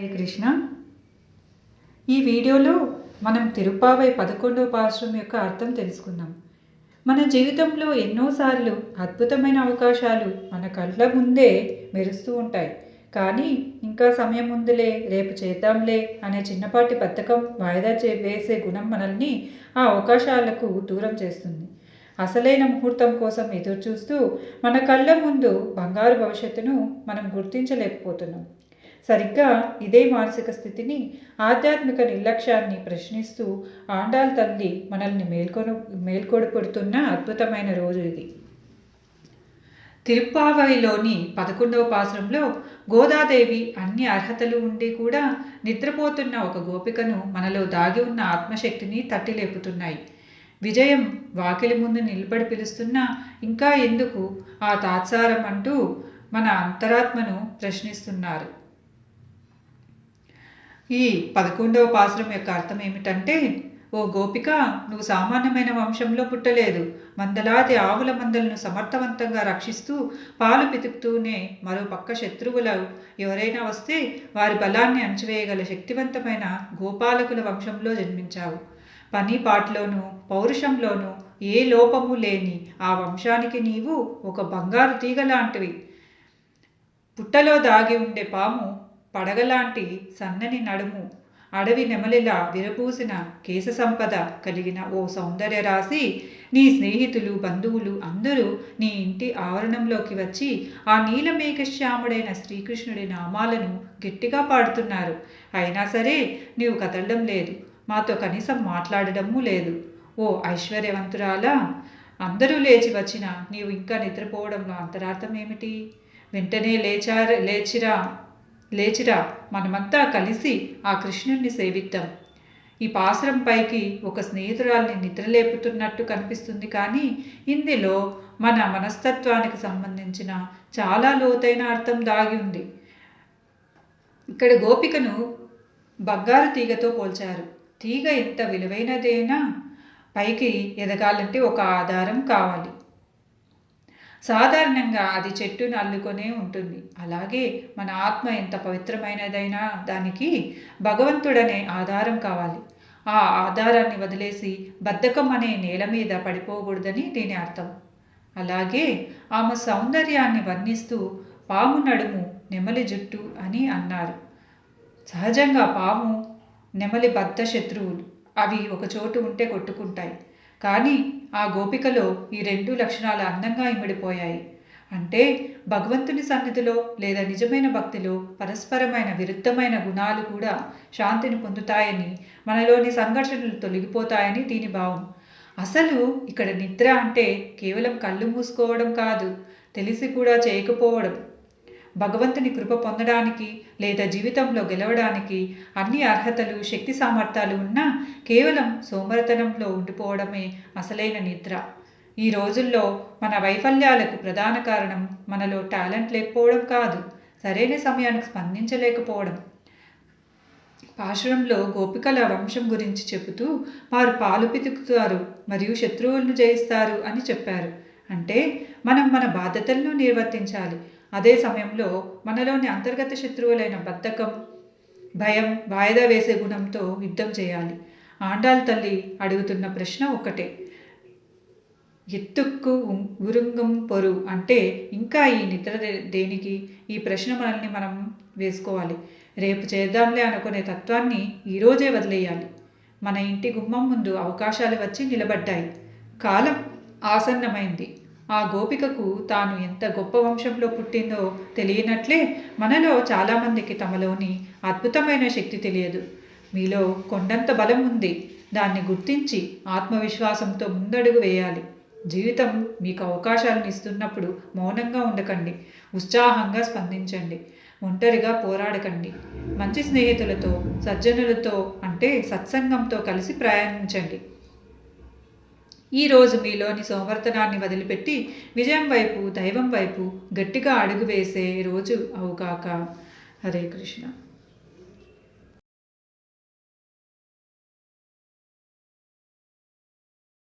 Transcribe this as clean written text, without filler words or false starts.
హరే కృష్ణ. ఈ వీడియోలో మనం తిరుప్పావై 11వ పాశురం యొక్క అర్థం తెలుసుకుందాం. మన జీవితంలో ఎన్నోసార్లు అద్భుతమైన అవకాశాలు మన కళ్ళ ముందే మెరుస్తూ ఉంటాయి. కానీ ఇంకా సమయం ఉందిలే, రేపు చేద్దాంలే అనే చిన్నపాటి బద్ధకం వాయిదా వేసే గుణం మనల్ని ఆ అవకాశాలకు దూరం చేస్తుంది. అసలైన ముహూర్తం కోసం ఎదురుచూస్తూ మన కళ్ళ ముందు బంగారు భవిష్యత్తును మనం గుర్తించలేకపోతున్నాం. సరిగ్గా ఇదే మానసిక స్థితిని, ఆధ్యాత్మిక నిర్లక్ష్యాన్ని ప్రశ్నిస్తూ ఆండాళ్ తల్లి మనల్ని మేల్కొడుపుడుతున్న అద్భుతమైన రోజు ఇది. తిరుప్పావైలోని 11వ పాశురంలో గోదాదేవి అన్ని అర్హతలు ఉండి కూడా నిద్రపోతున్న ఒక గోపికను మనలో దాగి ఉన్న ఆత్మశక్తిని తట్టి లేపుతున్నాయి. విజయం వాకిలి ముందు నిలబడి పిలుస్తున్నా ఇంకా ఎందుకు ఆ తాత్సారం అంటూ మన అంతరాత్మను ప్రశ్నిస్తున్నారు. ఈ 11వ పాశురం యొక్క అర్థం ఏమిటంటే, ఓ గోపిక, నువ్వు సామాన్యమైన వంశంలో పుట్టలేదు. వందలాది ఆవుల మందలను సమర్థవంతంగా రక్షిస్తూ పాలు పితుకుతూనే మరో పక్క శత్రువులు ఎవరైనా వస్తే వారి బలాన్ని అణచివేయగల శక్తివంతమైన గోపాలకుల వంశంలో జన్మించావు. పని పాటలోనూ పౌరుషంలోనూ ఏ లోపము లేని ఆ వంశానికి నీవు ఒక బంగారు తీగ లాంటివి. పుట్టలో దాగి ఉండే పాము పడగలాంటి సన్నని నడుము, అడవి నెమలిలా విరపూసిన కేశ సంపద కలిగిన ఓ సౌందర్య రాశి. నీ స్నేహితులు, బంధువులు అందరూ నీ ఇంటి ఆవరణంలోకి వచ్చి ఆ నీలమేఘశ్యాముడైన శ్రీకృష్ణుడి నామాలను గట్టిగా పాడుతున్నారు. అయినా సరే నీవు కదలడం లేదు, మాతో కనీసం మాట్లాడడమూ లేదు. ఓ ఐశ్వర్యవంతురాలా, అందరూ లేచి వచ్చినా నీవు ఇంకా నిద్రపోవడంలో అంతరార్థం ఏమిటి? వెంటనే లేచిరా, మనమంతా కలిసి ఆ కృష్ణుణ్ణి సేవిద్దాం. ఈ పాశురం పైకి ఒక స్నేహితురాల్ని నిద్రలేపుతున్నట్టు కనిపిస్తుంది, కానీ ఇందులో మన మనస్తత్వానికి సంబంధించిన చాలా లోతైన అర్థం దాగి ఉంది. ఇక్కడ గోపికను బంగారు తీగతో పోల్చారు. తీగ ఎంత విలువైనదైనా పైకి ఎదగాలంటే ఒక ఆధారం కావాలి. సాధారణంగా అది చెట్టును అల్లుకొనే ఉంటుంది. అలాగే మన ఆత్మ ఎంత పవిత్రమైనదైనా దానికి భగవంతుడనే ఆధారం కావాలి. ఆ ఆధారాన్ని వదిలేసి బద్ధకం అనే నేల మీద పడిపోకూడదని దీని అర్థం. అలాగే ఆమె సౌందర్యాన్ని వర్ణిస్తూ పాము నడుము, నెమలి జుట్టు అని అన్నారు. సహజంగా పాము, నెమలి బద్ధ శత్రువులు. అవి ఒక చోటు ఉంటే కొట్టుకుంటాయి. కానీ ఆ గోపికలో ఈ రెండు లక్షణాలు అందంగా ఇమిడిపోయాయి. అంటే భగవంతుని సన్నిధిలో లేదా నిజమైన భక్తిలో పరస్పరమైన విరుద్ధమైన గుణాలు కూడా శాంతిని పొందుతాయని, మనలోని సంఘర్షణలు తొలగిపోతాయని దీని భావం. అసలు ఇక్కడ నిద్ర అంటే కేవలం కళ్ళు మూసుకోవడం కాదు, తెలిసి కూడా చేయకపోవడం. భగవంతుని కృప పొందడానికి లేదా జీవితంలో గెలవడానికి అన్ని అర్హతలు, శక్తి సామర్థ్యాలు ఉన్నా కేవలం సోమరితనంలో ఉండిపోవడమే అసలైన నిద్ర. ఈ రోజుల్లో మన వైఫల్యాలకు ప్రధాన కారణం మనలో టాలెంట్ లేకపోవడం కాదు, సరైన సమయానికి స్పందించలేకపోవడం. పాశురంలో గోపికల వంశం గురించి చెబుతూ వారు పాలు పితుకుతారు మరియు శత్రువులను జయిస్తారు అని చెప్పారు. అంటే మనం మన బాధ్యతలను నిర్వర్తించాలి. అదే సమయంలో మనలోని అంతర్గత శత్రువులైన బద్ధకం, భయం, వాయిదా వేసే గుణంతో యుద్ధం చేయాలి. ఆండాళ్ తల్లి అడుగుతున్న ప్రశ్న ఒక్కటే, ఎత్తుక్కు ఉరుంగం పొరు అంటే ఇంకా ఈ నిద్ర దేనికి? ఈ ప్రశ్న మనల్ని మనం వేసుకోవాలి. రేపు చేద్దాంలే అనుకునే తత్వాన్ని ఈరోజే వదిలేయాలి. మన ఇంటి గుమ్మం ముందు అవకాశాలు వచ్చి నిలబడ్డాయి. కాలం ఆసన్నమైంది. ఆ గోపికకు తాను ఎంత గొప్ప వంశంలో పుట్టిందో తెలియనట్లే మనలో చాలామందికి తమలోని అద్భుతమైన శక్తి తెలియదు. మీలో కొండంత బలం ఉంది. దాన్ని గుర్తించి ఆత్మవిశ్వాసంతో ముందడుగు వేయాలి. జీవితం మీకు అవకాశాలను ఇస్తున్నప్పుడు మౌనంగా ఉండకండి, ఉత్సాహంగా స్పందించండి. ఒంటరిగా పోరాడకండి. మంచి స్నేహితులతో, సజ్జనులతో అంటే సత్సంగంతో కలిసి ప్రయాణించండి. ఈరోజు మీలోని సోమర్తనాన్ని వదిలిపెట్టి విజయం వైపు, దైవం వైపు గట్టిగా అడుగు వేసే రోజు అవుగాక. హరే కృష్ణ.